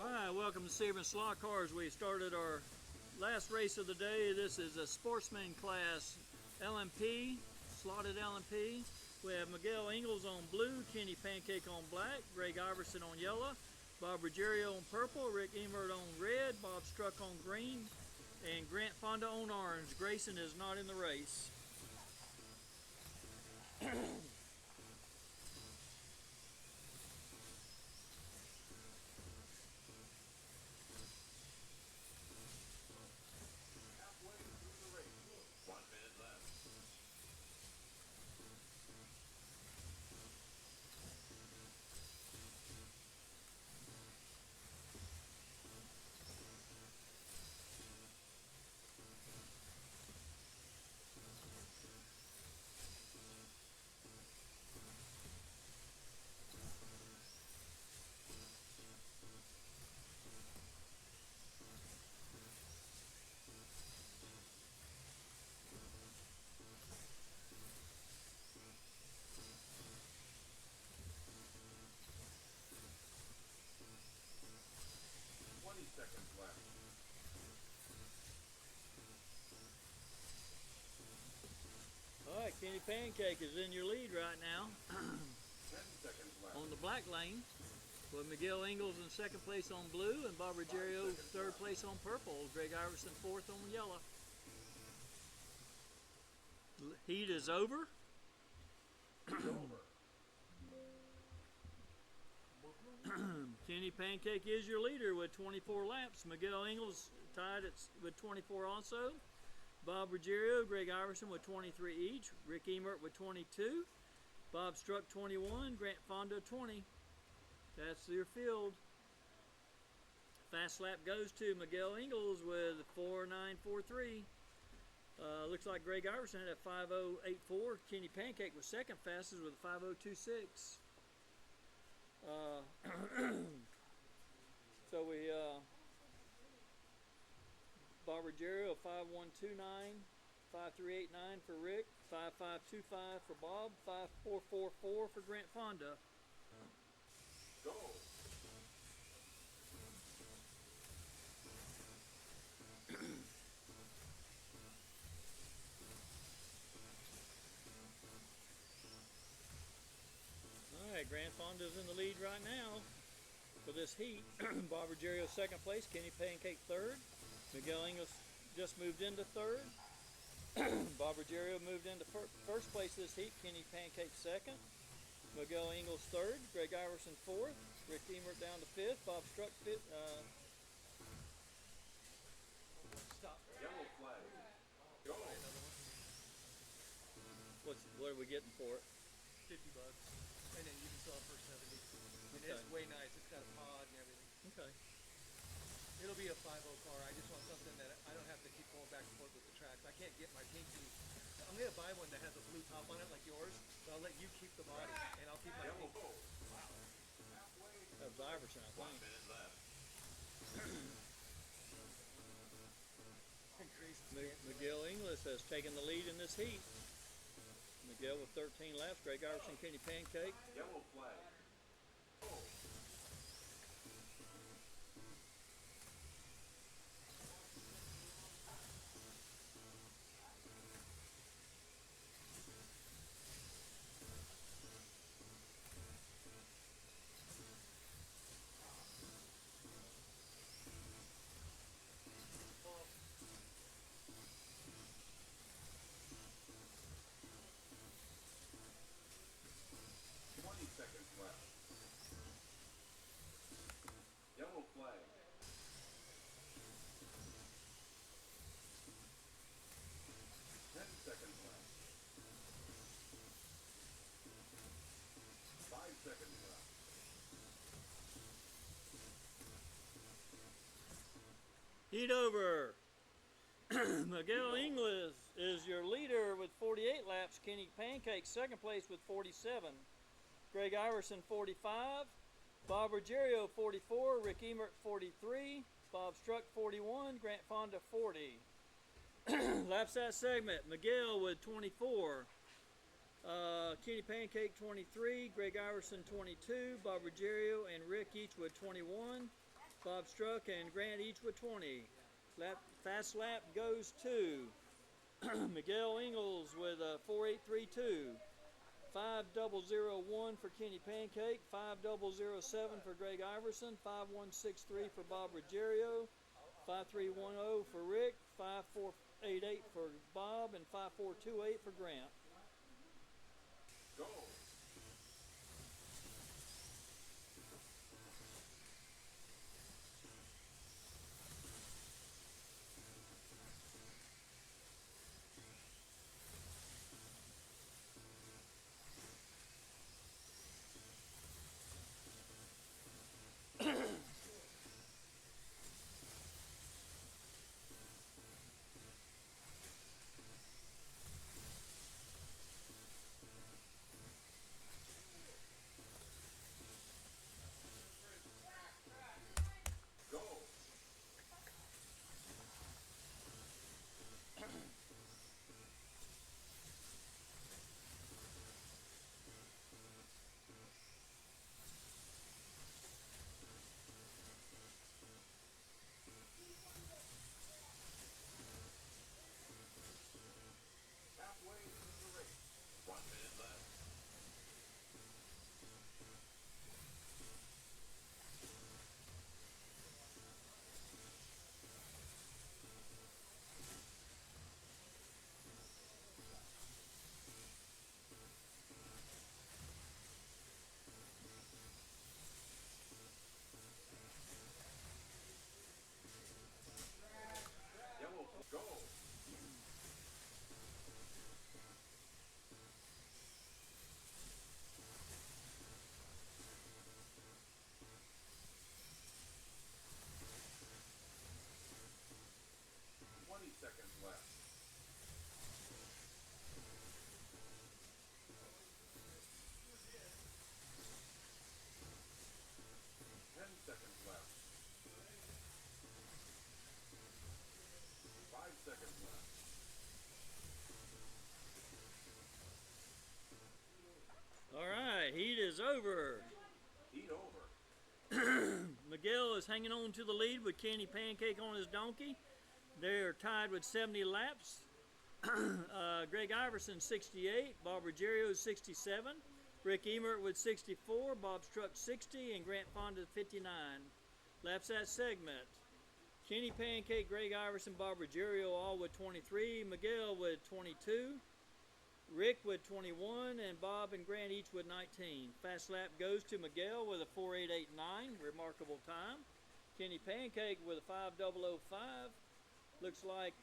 Alright, welcome to Sebring Slot Cars. We started our last race of the day. This is a Sportsman class LMP, slotted LMP. We have Miguel Ingalls on blue, Kenny Pancake on black, Greg Iverson on yellow, Bob Ruggiero on purple, Rick Emert on red, Bob Struck on green, and Grant Fonda on orange. Grayson is not in the race. Halfway through the race. 1 minute left. Seconds left. Alright, Kenny Pancake is in your lead right now 10 seconds left. on the black lane, with Miguel Ingalls in second place on blue and Bob Ruggiero third place on purple. Greg Iverson fourth on yellow. Heat is over. It's over. Kenny Pancake is your leader with 24 laps. Miguel Ingalls tied with 24 also. Bob Ruggiero, Greg Iverson with 23 each. Rick Emert with 22. Bob Struck 21. Grant Fonda 20. That's your field. Fast lap goes to Miguel Ingalls with 4.943. Looks like Greg Iverson had a 5.084. Kenny Pancake was second fastest with a 5.026. So we Bob Ruggiero 5.129, 5.389 for Rick, 5.525 for Bob, 5.444 for Grant Fonda. Go. Alright, Grant Fonda's in the lead right now for this heat. Bob Ruggiero second place, Kenny Pancake third. Miguel Ingalls just moved into third. Bob Ruggiero moved into first place this heat, Kenny Pancake second. Miguel Ingalls third, Greg Iverson fourth, Rick Emert down to fifth, Bob Struck fifth. Stop. Yellow flag. Go. What are we getting for it? $50, and then you can sell it for 70. And Okay. it's way nice. It's got a pod and everything. Okay. It'll be a 5.0 car. I just want something that I don't have to keep going back and forth with the tracks. I can't get my pinky. I'm gonna buy one that has a blue top on it like yours, but I'll let you keep the body, and I'll keep my Yellow pinky. go. Wow. Halfway. That was Iverson, I 1 think. minute left. Miguel Ingalls has taken the lead in this heat. Miguel with 13 laps, Greg Iverson, Kenny Pancake. Yellow flag. Go. Seconds left. Yellow flag. Seconds left. 5 seconds left. Heat over. Miguel Ingalls is your leader with 48 laps. Kenny Pancake second place with 47. Greg Iverson 45. Bob Ruggiero 44. Rick Emert 43. Bob Struck 41. Grant Fonda 40. Laps that segment. Miguel with 24. Kenny Pancake 23, Greg Iverson 22, Bob Ruggiero and Rick each with 21. Bob Struck and Grant each with 20. Fast lap goes to Miguel Ingles with a 4832. 5001 for Kenny Pancake, 5007 for Greg Iverson, 5163 for Bob Ruggiero, 5310 for Rick, 5488 for Bob, and 5428 for Grant. Go. Go. 1 minute left. Yellow, go. 20 seconds left. 10 seconds left. 5 seconds left. All right, heat is over. Heat over. Miguel is hanging on to the lead with Kenny Pancake on his donkey. They're tied with 70 laps. Greg Iverson 68, Bob Ruggiero 67, Rick Emert with 64, Bob Struck 60, and Grant Fonda 59. Laps that segment. Kenny Pancake, Greg Iverson, Bob Ruggiero all with 23, Miguel with 22, Rick with 21, and Bob and Grant each with 19. Fast lap goes to Miguel with a 4889, remarkable time. Kenny Pancake with a 5005. Looks like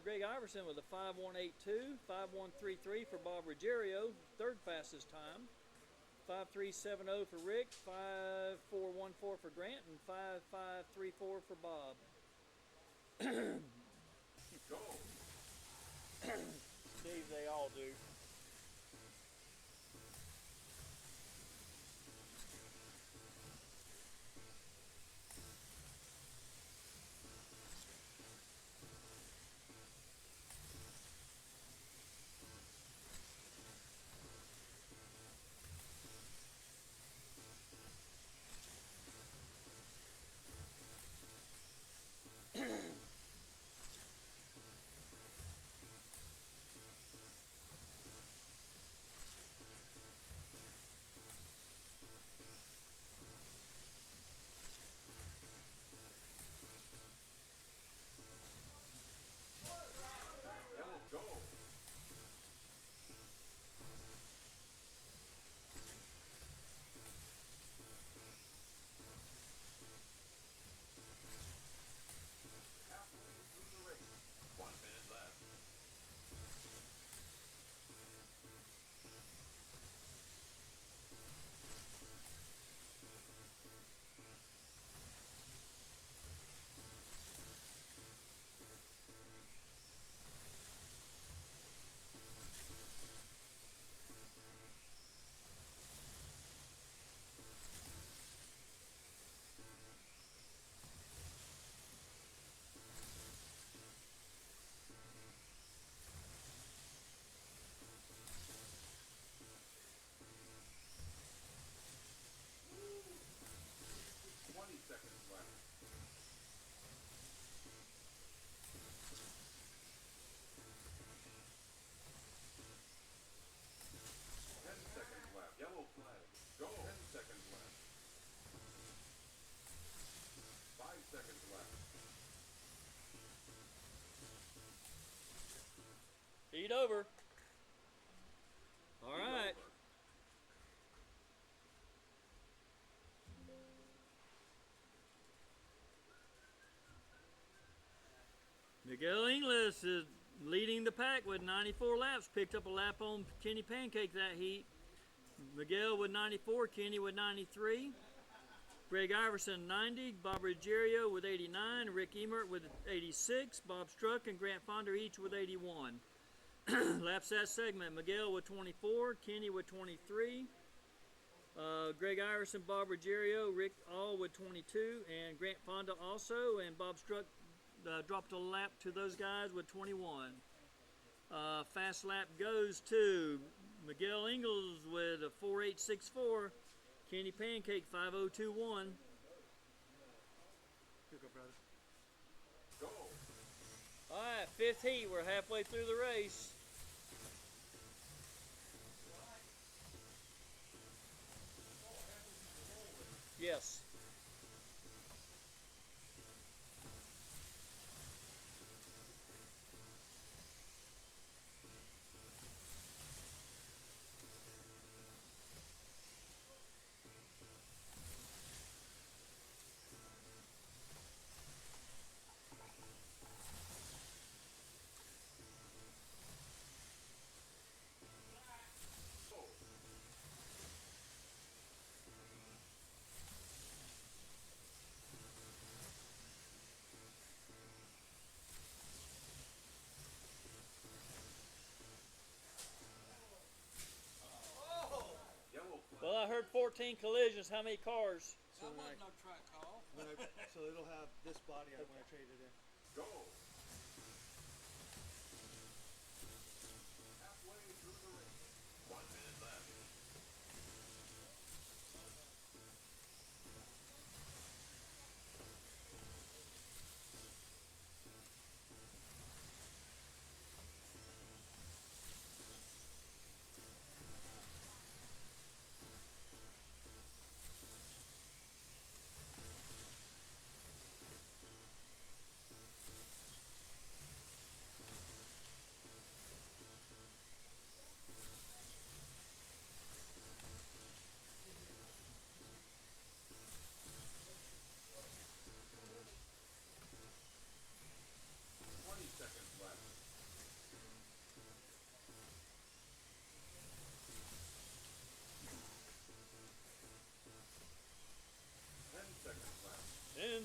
Greg Iverson with a 5182, 5133 for Bob Ruggiero, third fastest time. 5370 for Rick, 5414 for Grant, and 5534 for Bob. Go. Steve, they all do. Heat over. All right. Miguel Inglis is leading the pack with 94 laps. Picked up a lap on Kenny Pancake that heat. Miguel with 94, Kenny with 93. Greg Iverson 90, Bob Ruggiero with 89, Rick Emert with 86, Bob Struck and Grant Fonder each with 81. Laps that segment, Miguel with 24, Kenny with 23, Greg Iverson, Bob Ruggiero, Rick all with 22, and Grant Fonda also, and Bob Struck dropped a lap to those guys with 21. Fast lap goes to Miguel Ingles with a 4864, Kenny Pancake 5021. Here you go, brother. Go. All right, fifth heat. We're halfway through the race. Yes. Yellow flag. Well, I heard 14 collisions. How many cars? So, That wasn't no track call. so it'll have this body on when I trade it in. Go. Halfway through the race. 1 minute left.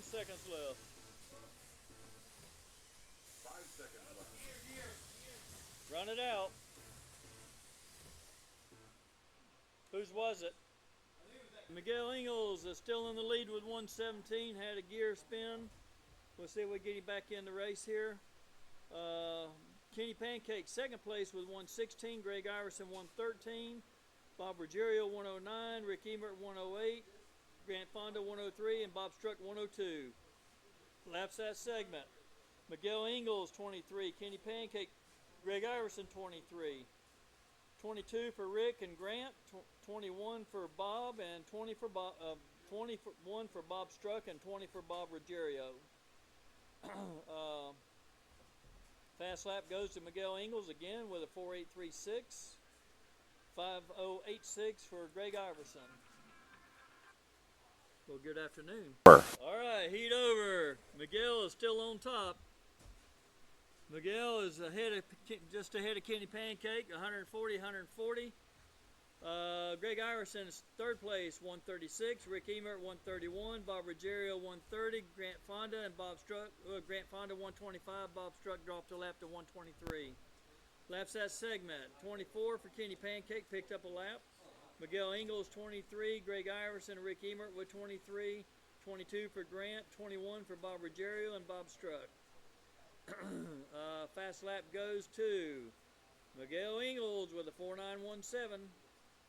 Seconds left. 5 seconds left. Run it out. Whose was it? Miguel Ingles is still in the lead with 117. Had a gear spin. We'll see if we get him back in the race here. Kenny Pancake second place with 116. Greg Iverson 113. Bob Ruggiero 109. Rick Emert 108. Grant Fonda 103 and Bob Struck 102. Laps that segment. Miguel Ingles 23, Kenny Pancake, Greg Iverson 23, 22 for Rick and Grant, 21 for Bob, and 21 for Bob Struck and 20 for Bob Ruggiero. Fast lap goes to Miguel Ingles again with a 4836, 5086 for Greg Iverson. Well, good afternoon. All right, heat over. Miguel is still on top. Miguel is just ahead of Kenny Pancake, 140, 140. Greg Iverson is third place, 136. Rick Emert, 131. Bob Ruggiero, 130. Grant Fonda and Bob Struck. Grant Fonda, 125. Bob Struck dropped a lap to 123. Laps that segment. 24 for Kenny Pancake, picked up a lap. Miguel Ingles 23, Greg Iverson and Rick Emert with 23, 22 for Grant, 21 for Bob Ruggiero and Bob Struck. Fast lap goes to Miguel Ingles with a 4917,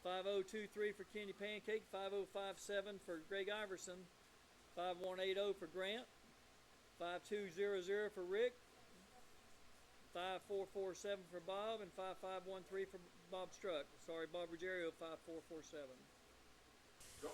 5023 for Kenny Pancake, 5057 for Greg Iverson, 5180 for Grant, 5200 for Rick, 5447 for Bob, and 5513 for Bob Struck. Sorry, Bob Ruggiero, 5447. Go.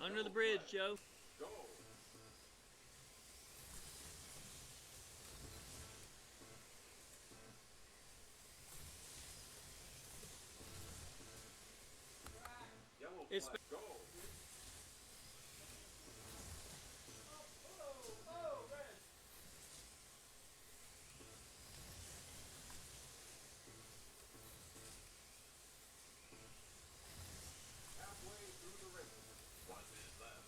Under the bridge, Joe. Go. Yellow It's flag. Go. Halfway through the race. 1 minute left.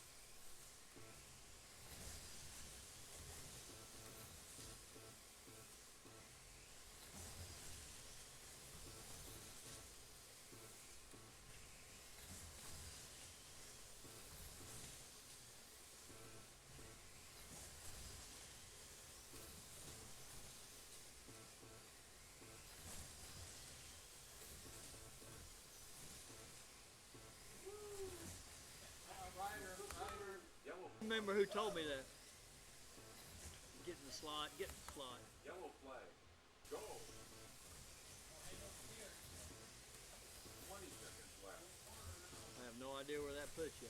Yellow, Remember who told me that? Get in the slot. Get in the slot. yellow flag. Go. 20 seconds left. I have no idea where that puts you.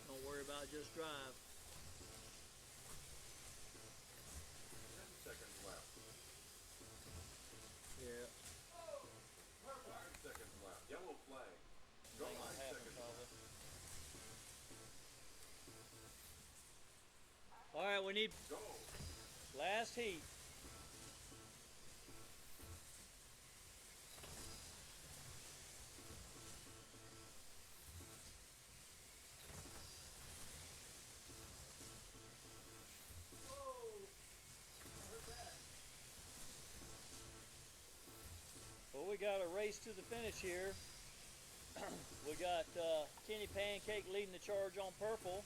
Don't worry about it, just drive. 10 seconds left. Yeah. 5 seconds left. Yellow flag. Go. 5 seconds left. All right, we need Go. last heat. Well, we got a race to the finish here. We got Kenny Pancake leading the charge on purple.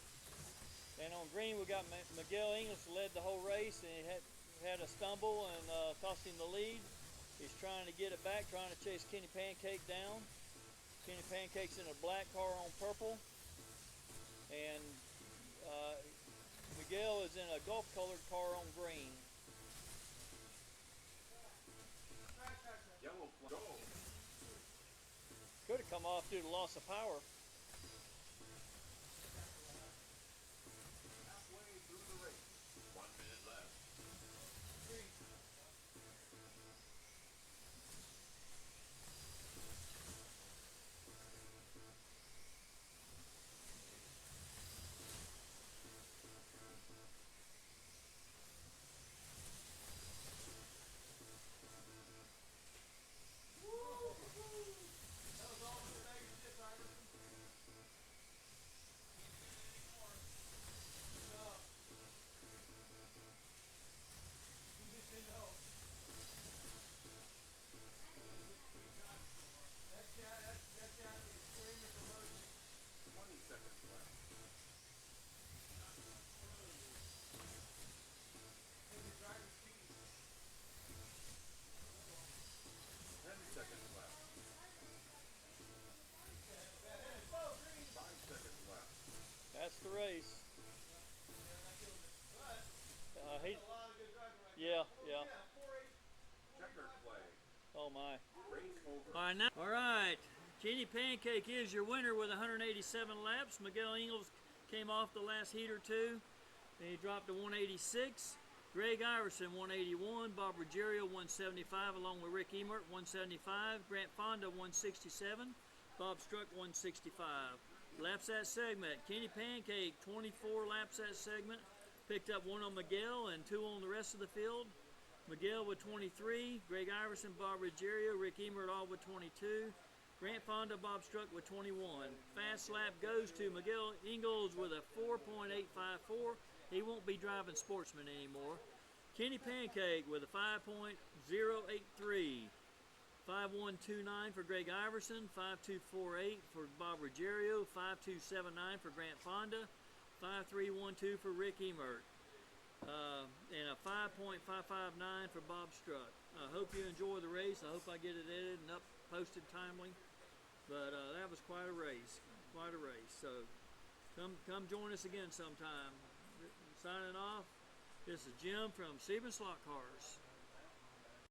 And on green, we got Miguel Ingles led the whole race, and he had a stumble and cost him the lead. He's trying to get it back, trying to chase Kenny Pancake down. Kenny Pancake's in a black car on purple, and Miguel is in a Gulf-colored car on green. Yellow flag. Go. Could have come off due to loss of power. Halfway through the race. 1 minute left. That's the race. Yeah. Checkered flag. Oh my. Race over. All right, now. All right. Kenny Pancake is your winner with 187 laps. Miguel Ingles came off the last heat or two. Then he dropped to 186. Greg Iverson 181. Bob Ruggiero 175, along with Rick Emert 175. Grant Fonda 167. Bob Struck 165. Laps that segment. Kenny Pancake 24 laps that segment. Picked up 1 on Miguel and 2 on the rest of the field. Miguel with 23. Greg Iverson, Bob Ruggiero, Rick Emert all with 22. Grant Fonda, Bob Struck with 21. Fast lap goes to Miguel Ingles with a 4.854. He won't be driving Sportsman anymore. Kenny Pancake with a 5.083. 5129 for Greg Iverson, 5248 for Bob Ruggiero, 5279 for Grant Fonda, 5312 for Rick Emert, and a 5.559 for Bob Struck. I hope you enjoy the race. I hope I get it edited and posted timely. But that was quite a race, So come join us again sometime. Signing off. This is Jim from Sebring Slot Cars.